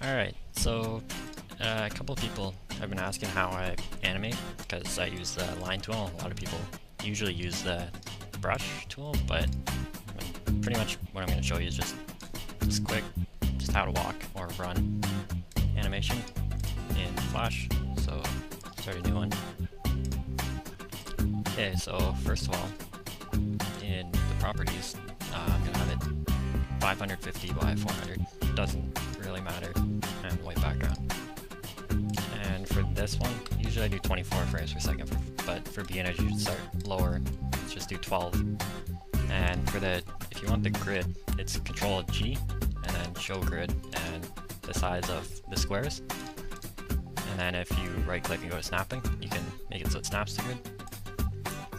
Alright, so a couple of people have been asking how I animate, because I use the line tool. A lot of people usually use the brush tool, but pretty much what I'm going to show you is just quick, just how to walk or run animation in Flash. So start a new one. Okay, so first of all, in the properties, I'm going to have it 550 by 400. Doesn't really matter, and white background. And for this one, usually I do 24 frames per second, but for beginners you should start lower. Let's just do 12. And for the, if you want the grid, it's Control G, and then show grid, and the size of the squares. And then if you right click and go to snapping, you can make it so it snaps the grid.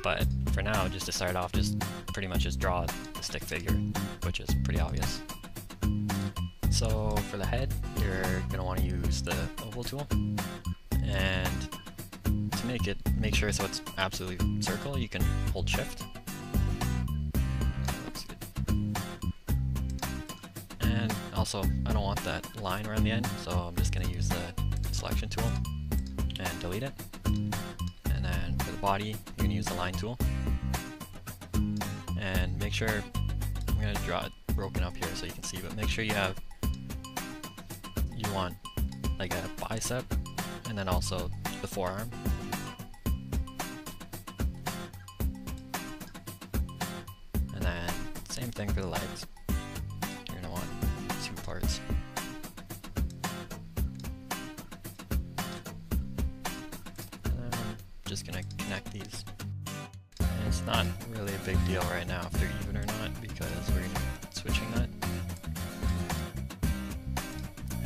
But for now, just to start off, just pretty much just draw the stick figure, which is pretty obvious. So for the head, you're going to want to use the oval tool, and to make sure so it's absolutely circle, you can hold shift. Looks good. And also, I don't want that line around the end, so I'm just going to use the selection tool and delete it. And then for the body, you're going to use the line tool. And make sure, I'm going to draw it broken up here so you can see, but make sure you want like a bicep and then also the forearm. And then same thing for the legs. You're gonna want 2 parts. And then I'm just gonna connect these. And it's not really a big deal right now if they're even or not, because we're gonna be switching that.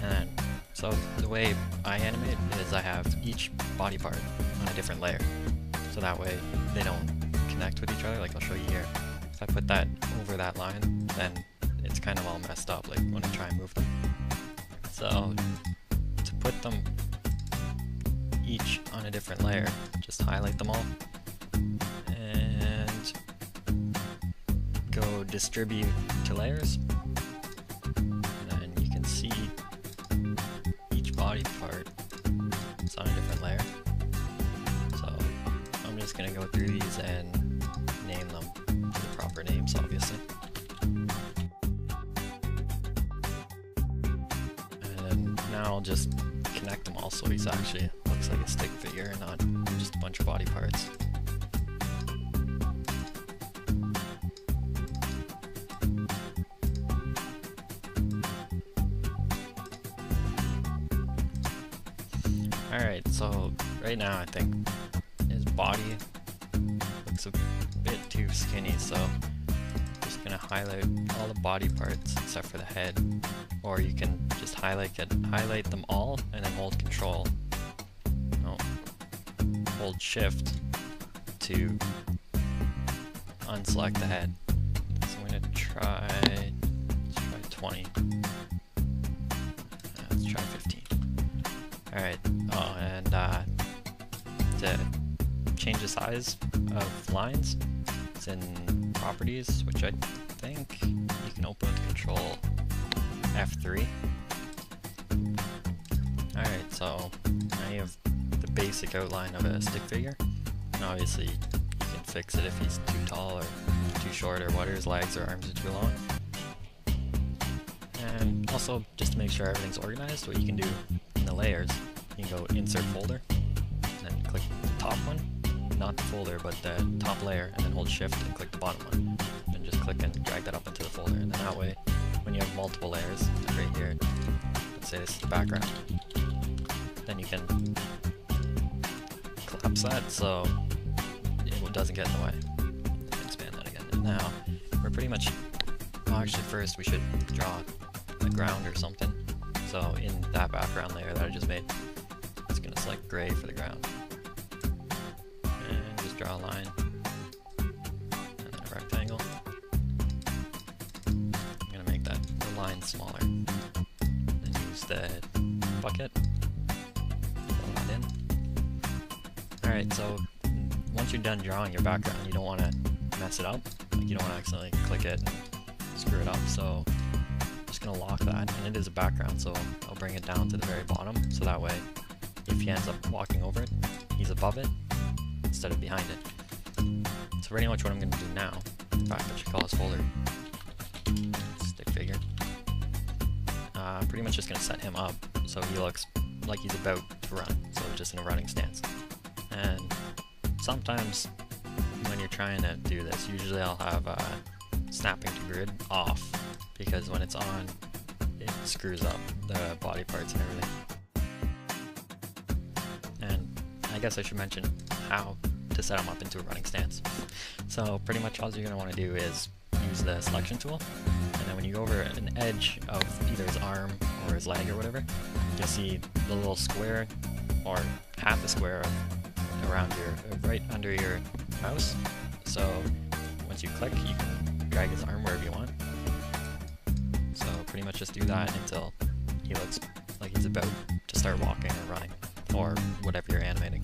And so the way I animate is I have each body part on a different layer, so that way they don't connect with each other. Like I'll show you here. If I put that over that line, then it's kind of all messed up, like when I try and move them. So to put them each on a different layer, just highlight them all and go distribute to layers, and then you can see body part is on a different layer. So I'm just going to go through these and name them with the proper names, obviously. And now I'll just connect them all so he's actually looks like a stick figure and not just a bunch of body parts. Alright, so right now I think his body looks a bit too skinny, so I'm just going to highlight all the body parts except for the head. Or you can just highlight them all and then hold Control. No, hold Shift to unselect the head. So I'm going to try 20. Let's try 15. Alright, oh, and to change the size of lines, it's in Properties, which I think you can open with Control F3. Alright, so now you have the basic outline of a stick figure. And obviously, you can fix it if he's too tall or too short, or whether his legs or arms are too long. And also, just to make sure everything's organized, what you can do in the layers, you can go Insert Folder, and then click the top one, not the folder, but the top layer, and then hold Shift and click the bottom one, and just click and drag that up into the folder. And then that way, when you have multiple layers, like right here, let's say this is the background, then you can collapse that so it doesn't get in the way. Expand that again. And now, we're pretty much, well actually first we should draw a ground or something. So in that background layer that I just made, it's going to select gray for the ground. And just draw a line. And then a rectangle. I'm going to make the line smaller. And use the bucket. Fill that in. Alright, so once you're done drawing your background, you don't want to mess it up. Like you don't want to accidentally click it and screw it up. So just going to lock that, and it is a background, so I'll bring it down to the very bottom, so that way if he ends up walking over it, he's above it instead of behind it. So pretty much what I'm going to do now, in fact I should call this folder stick figure. Pretty much just going to set him up so he looks like he's about to run, so just in a running stance. And sometimes when you're trying to do this, usually I'll have snapping to grid off, because when it's on, it screws up the body parts and everything. And I guess I should mention how to set him up into a running stance. So pretty much all you're going to want to do is use the selection tool, and then when you go over an edge of either his arm or his leg or whatever, you'll see the little square, or half the square around right under your mouse. So once you click, you can drag his arm wherever you want. So pretty much just do that until he looks like he's about to start walking or running, or whatever you're animating.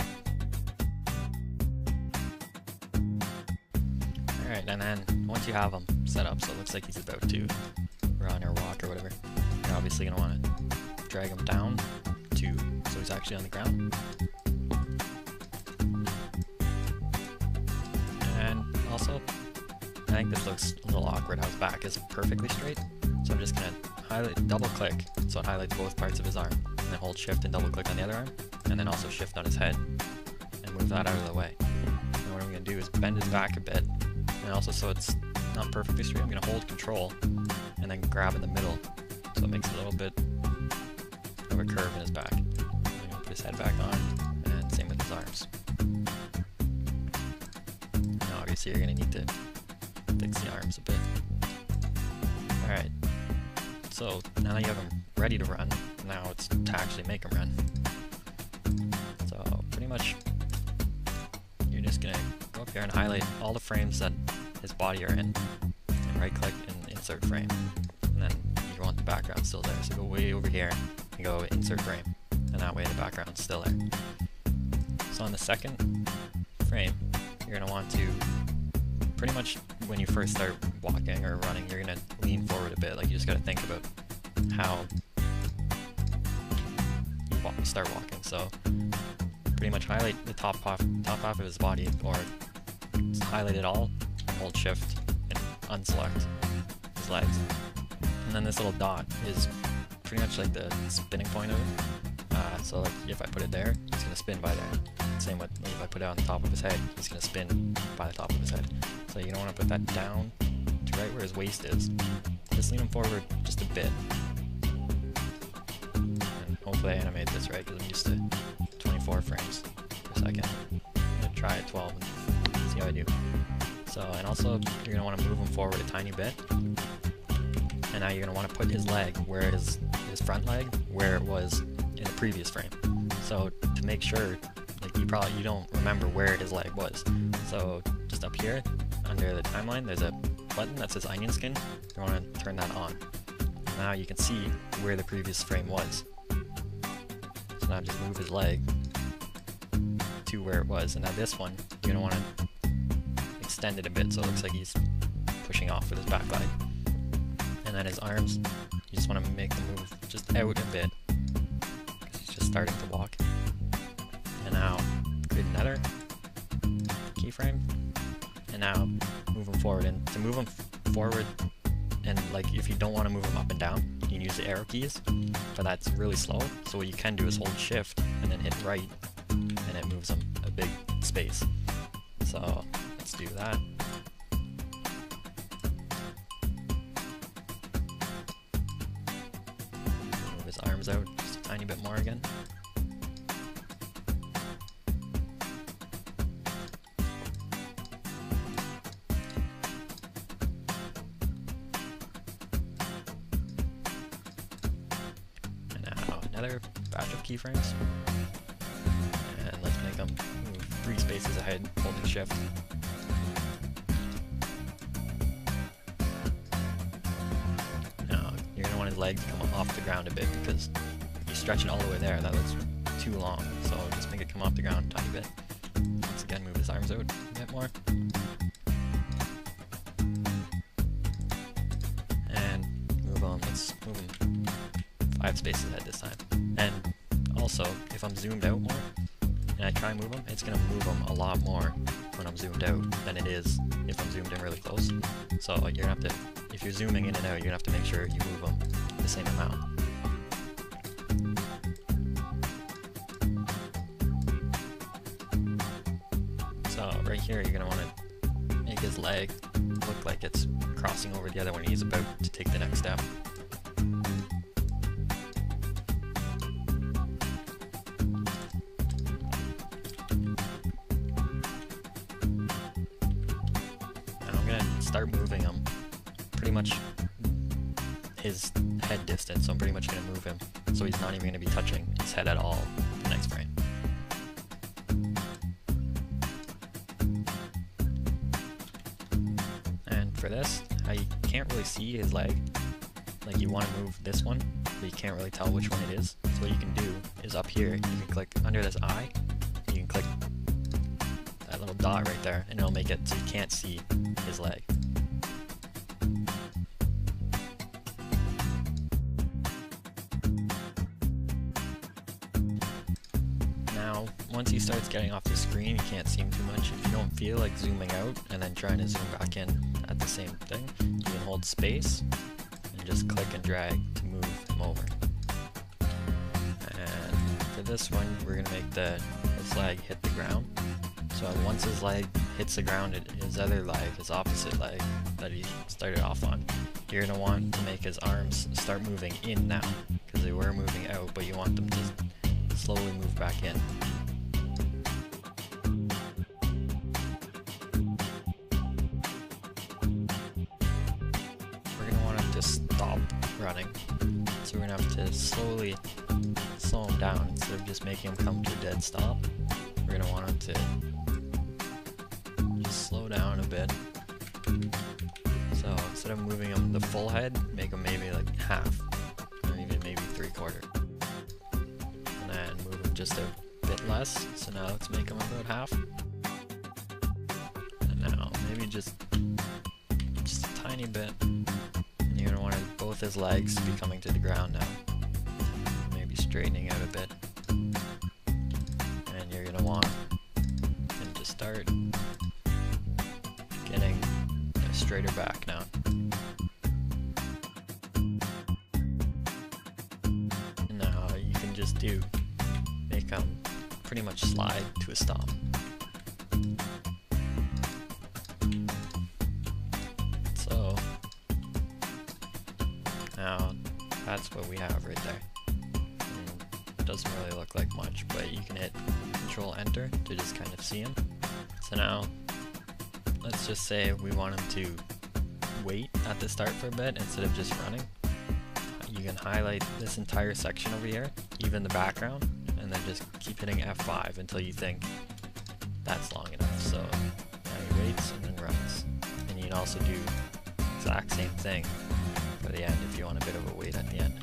Alright, and then once you have him set up so it looks like he's about to run or walk or whatever, you're obviously going to want to drag him down so he's actually on the ground. And also, I think this looks a little awkward how his back is perfectly straight, so I'm just going to double click so it highlights both parts of his arm, and then hold shift and double click on the other arm, and then also shift on his head and move that out of the way. And what I'm going to do is bend his back a bit, and also so it's not perfectly straight, I'm going to hold control and then grab in the middle so it makes a little bit of a curve in his back. I'm going to put his head back on, and same with his arms. Now obviously you're going to need to fix the arms a bit. Alright, so now that you have him ready to run, now it's to actually make him run. So pretty much you're just going to go up here and highlight all the frames that his body are in, and right click and insert frame, and then you want the background still there, so go way over here and go insert frame, and that way the background's still there. So on the second frame, you're going to want to pretty much when you first start walking or running, you're going to lean forward a bit, like you just got to think about how you start walking. So pretty much highlight the top half of his body, or highlight it all, and hold shift and unselect his legs. And then this little dot is pretty much like the spinning point of it. So like if I put it there, he's going to spin by there. Same with if I put it on the top of his head, he's going to spin by the top of his head. So you don't want to put that down to right where his waist is. Just lean him forward just a bit. And hopefully I animate this right, because I'm used to 24 frames per second. I'm going to try at 12 and see how I do. So, and also you're going to want to move him forward a tiny bit. And now you're going to want to put his leg where his front leg where it was in the previous frame. So to make sure, like you don't remember where his leg was. So just up here under the timeline, there's a button that says onion skin. You want to turn that on. Now you can see where the previous frame was. So now just move his leg to where it was. And now this one, you're going to want to extend it a bit so it looks like he's pushing off with his back leg. And then his arms, you just want to make them move just out a bit, because he's just starting to walk. And now create another keyframe, and now move him forward. And to move him forward, and like if you don't want to move him up and down, you can use the arrow keys, but that's really slow. So what you can do is hold shift and then hit right, and it moves him a big space. So let's do that. Move his arms out just a tiny bit more again. Another batch of keyframes, and let's make them move 3 spaces ahead, holding shift. Now you're going to want his leg to come off the ground a bit, because if you stretch it all the way there, that looks too long, so just make it come off the ground a tiny bit. Once again, move his arms out a bit more. And move on, let's move him 5 spaces ahead this time. And also, if I'm zoomed out more, and I try and move him, it's going to move him a lot more when I'm zoomed out than it is if I'm zoomed in really close. So you're going to have to, if you're zooming in and out, you're going to have to make sure you move them the same amount. So right here, you're going to want to make his leg look like it's crossing over the other when he's about to take the next step. Start moving him pretty much his head distance, so I'm pretty much going to move him so he's not even going to be touching his head at all the next frame. And for this, you can't really see his leg. Like, you want to move this one, but you can't really tell which one it is. So what you can do is up here, you can click under this eye, you can click that little dot right there, and it'll make it so you can't see his leg. Now, once he starts getting off the screen, you can't see him too much. If you don't feel like zooming out and then trying to zoom back in at the same thing, you can hold space and just click and drag to move him over. And for this one, we're going to make his leg hit the ground. So once his leg hits the ground, his other leg, his opposite leg that he started off on, you're going to want to make his arms start moving in now, because they were moving out, but you want them to slowly move back in. We're going to want him to stop running, so we're going to have to slowly slow him down instead of just making him come to a dead stop. We're going to want him to slow down a bit. So instead of moving him the full head, make him maybe like half, or even maybe 3/4. And then move him just a bit less. So now let's make him about half. And now maybe just a tiny bit. And you're gonna want both his legs to be coming to the ground now. Maybe straightening out a bit. And you're gonna want him to start getting a straighter back now. And now you can just make him pretty much slide to a stop. So now that's what we have right there. And it doesn't really look like much, but you can hit Control Enter to just kind of see him. So now let's just say we want him to wait at the start for a bit instead of just running. You can highlight this entire section over here, even the background, and then just keep hitting F5 until you think that's long enough. So now he waits and then runs. And you can also do the exact same thing for the end if you want a bit of a wait at the end.